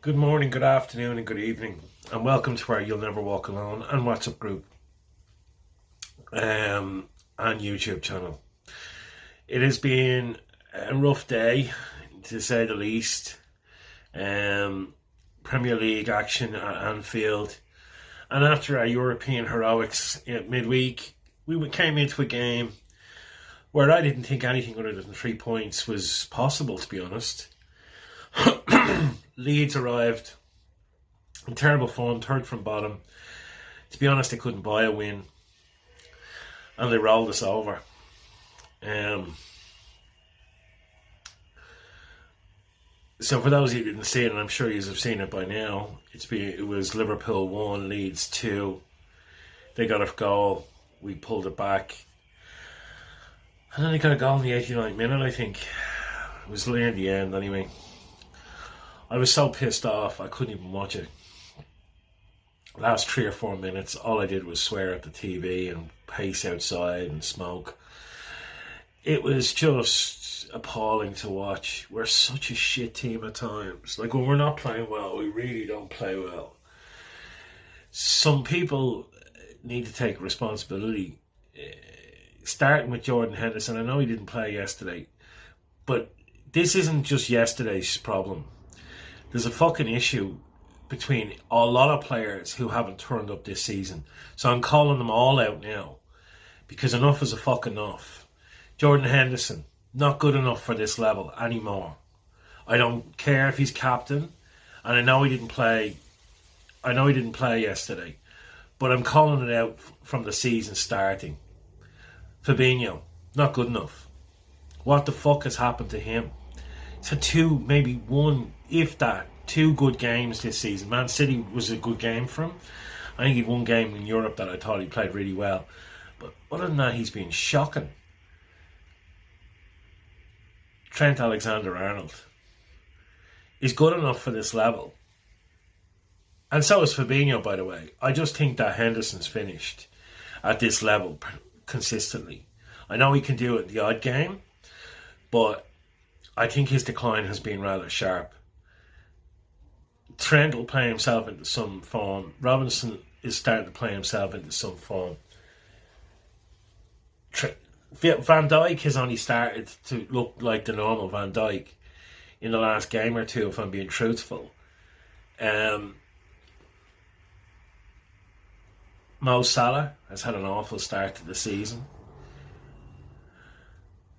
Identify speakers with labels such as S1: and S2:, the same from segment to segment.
S1: Good morning, good afternoon, and good evening, and welcome to our You'll Never Walk Alone and WhatsApp group and YouTube channel. It has been a rough day, to say the least. Premier League action at Anfield, and after our European heroics midweek, we came into a game where I didn't think anything other than 3 points was possible, to be honest. Leeds arrived in terrible form, third from bottom. To be honest, they couldn't buy a win, and they rolled us over. So for those of you who didn't see it, and I'm sure you have seen it by now, it was Liverpool 1, Leeds 2. They got a goal, we pulled it back, and then they got a goal in the 89th minute, I think. It was near the end anyway. I was so pissed off I couldn't even watch it. Last 3 or 4 minutes, all I did was swear at the TV and pace outside and smoke. It was just appalling to watch. We're such a shit team at times. Like, when we're not playing well, we really don't play well. Some people need to take responsibility, starting with Jordan Henderson. I know he didn't play yesterday, but this isn't just yesterday's problem. There's a fucking issue between a lot of players who haven't turned up this season. So I'm calling them all out now, because enough is a fucking enough. Jordan Henderson, not good enough for this level anymore. I don't care if he's captain, and I know he didn't play yesterday, but I'm calling it out from the season starting. Fabinho, not good enough. What the fuck has happened to him? He's had two good games this season. Man City was a good game for him. I think he'd one game in Europe that I thought he played really well. But other than that, he's been shocking. Trent Alexander-Arnold is good enough for this level. And so is Fabinho, by the way. I just think that Henderson's finished at this level consistently. I know he can do it in the odd game, but I think his decline has been rather sharp. Trent will play himself into some form. Robinson is starting to play himself into some form. Van Dijk has only started to look like the normal Van Dijk in the last game or two, if I'm being truthful. Mo Salah has had an awful start to the season.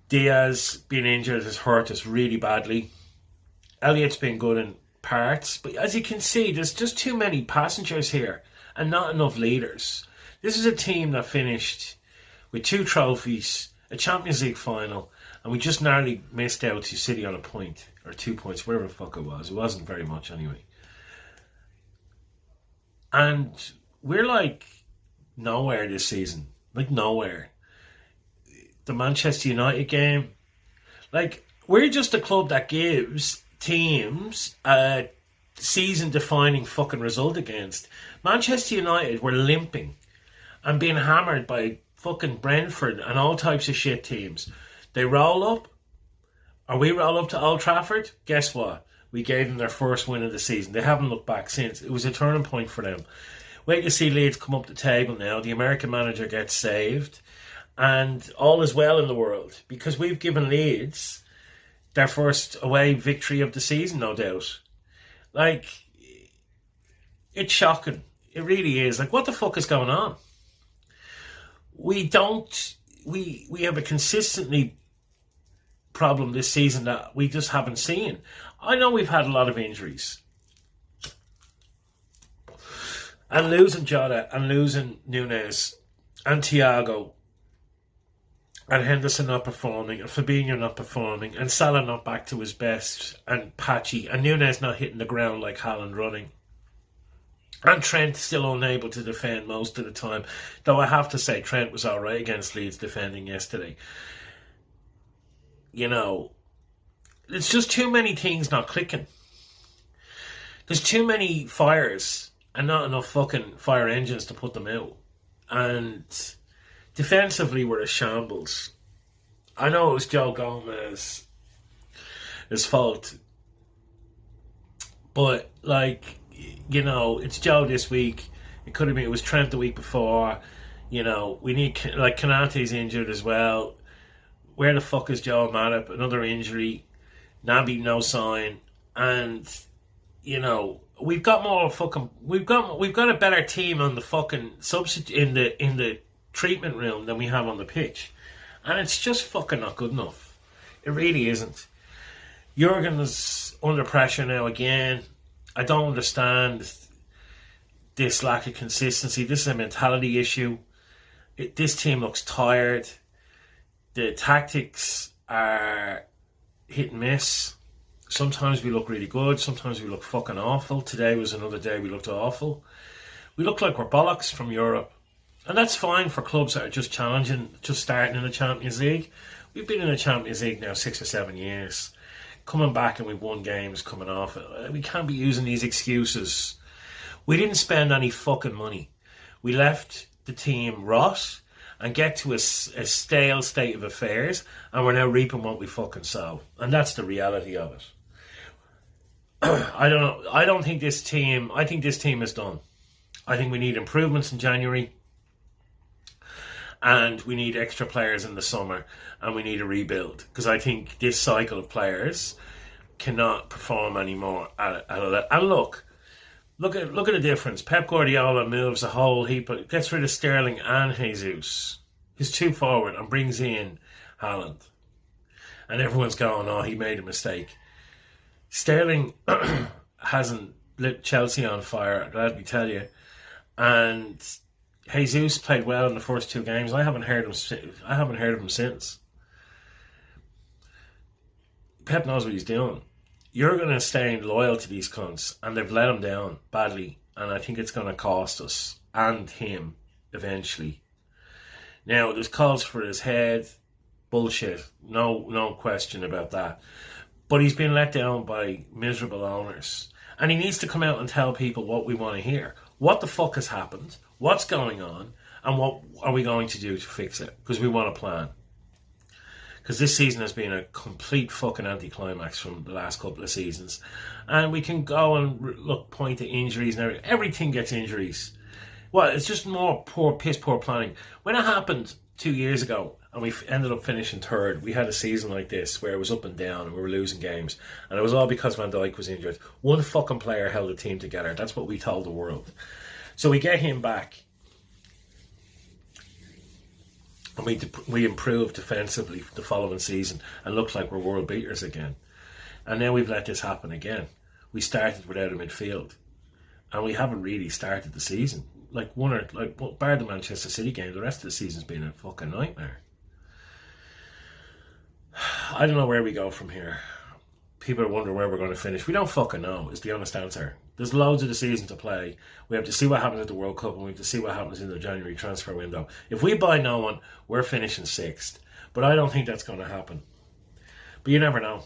S1: Diaz, being injured, has hurt us really badly. Elliott's been good in parts, but as you can see, there's just too many passengers here and not enough leaders. This is a team that finished with 2 trophies, a Champions League final, and we just narrowly missed out to City on a point, or 2 points, whatever the fuck it was. It wasn't very much anyway. And we're like nowhere this season. Like nowhere. The Manchester United game, like, we're just a club that gives teams a season-defining fucking result against. Manchester United were limping and being hammered by fucking Brentford and all types of shit teams. They roll up, or we roll up to Old Trafford. Guess what? We gave them their first win of the season. They haven't looked back since. It was a turning point for them. Wait to see Leeds come up the table now. The American manager gets saved, and all is well in the world, because we've given Leeds their first away victory of the season, no doubt. Like, it's shocking. It really is. Like, what the fuck is going on? We have a consistently problem this season that we just haven't seen. I know we've had a lot of injuries. And losing Jota and losing Nunes and Thiago and Henderson not performing, and Fabinho not performing, and Salah not back to his best, and patchy, and Nunes not hitting the ground like Haaland running, and Trent still unable to defend most of the time. Though I have to say, Trent was alright against Leeds defending yesterday. You know, it's just too many things not clicking. There's too many fires and not enough fucking fire engines to put them out. And defensively, we're a shambles. I know it was Joe Gomez's fault, But like, you know, it's Joe this week. It could have been, it was Trent the week before. You know, we need, like, Kanate's injured as well. Where the fuck is Joe Matip? Another injury. Naby, no sign. And, you know, we've got a better team on the fucking substitute in the treatment room than we have on the pitch. And it's just fucking not good enough. It really isn't. Jurgen is under pressure now again. I don't understand this lack of consistency. This is a mentality issue. This team looks tired. The tactics are hit and miss. Sometimes we look really good. Sometimes we look fucking awful. Today was another day we looked awful. We look like we're bollocks from Europe. And that's fine for clubs that are just challenging, just starting in the Champions League. We've been in the Champions League now 6 or 7 years. Coming back and we've won games coming off it. We can't be using these excuses. We didn't spend any fucking money. We left the team rot and get to a stale state of affairs, and we're now reaping what we fucking sow. And that's the reality of it. I don't think this team, I think this team is done. I think we need improvements in January, and we need extra players in the summer, and we need a rebuild, because I think this cycle of players cannot perform anymore at a level. And look at the difference. Pep Guardiola moves a whole heap, gets rid of Sterling and Jesus, his two forward, and brings in Haaland. And everyone's going, oh, he made a mistake. Sterling hasn't lit Chelsea on fire, I'd gladly tell you. And Jesus played well in the first 2 games. I haven't heard of him since. Pep knows what he's doing. You're going to stay loyal to these cunts, and they've let him down badly, and I think it's going to cost us and him eventually. Now, there's calls for his head. Bullshit. No question about that. But he's been let down by miserable owners, and he needs to come out and tell people what we want to hear. What the fuck has happened? What's going on? And what are we going to do to fix it? Because we want a plan. Because this season has been a complete fucking anticlimax from the last couple of seasons. And we can go and point to injuries and everything. Everything gets injuries. Well, it's just more piss poor planning. When it happened 2 years ago and we ended up finishing third, we had a season like this where it was up and down and we were losing games. And it was all because Van Dijk was injured. One fucking player held the team together. That's what we told the world. So we get him back. And we improved defensively the following season and looked like we're world beaters again. And now we've let this happen again. We started without a midfield. And we haven't really started the season. Bar the Manchester City game, the rest of the season's been a fucking nightmare. I don't know where we go from here. People are wondering where we're going to finish. We don't fucking know, is the honest answer. There's loads of the season to play. We have to see what happens at the World Cup, and we have to see what happens in the January transfer window. If we buy no one, we're finishing 6th. But I don't think that's going to happen. But you never know.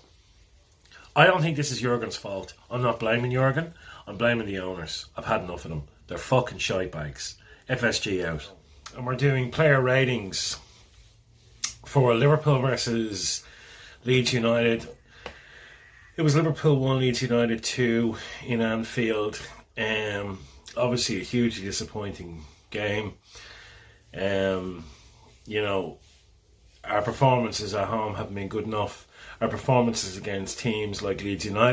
S1: I don't think this is Jurgen's fault. I'm not blaming Jurgen. I'm blaming the owners. I've had enough of them. They're fucking shite bags. FSG out. And we're doing player ratings for Liverpool versus Leeds United. It was Liverpool 1, Leeds United 2 in Anfield. Obviously a hugely disappointing game. You know, our performances at home haven't been good enough. Our performances against teams like Leeds United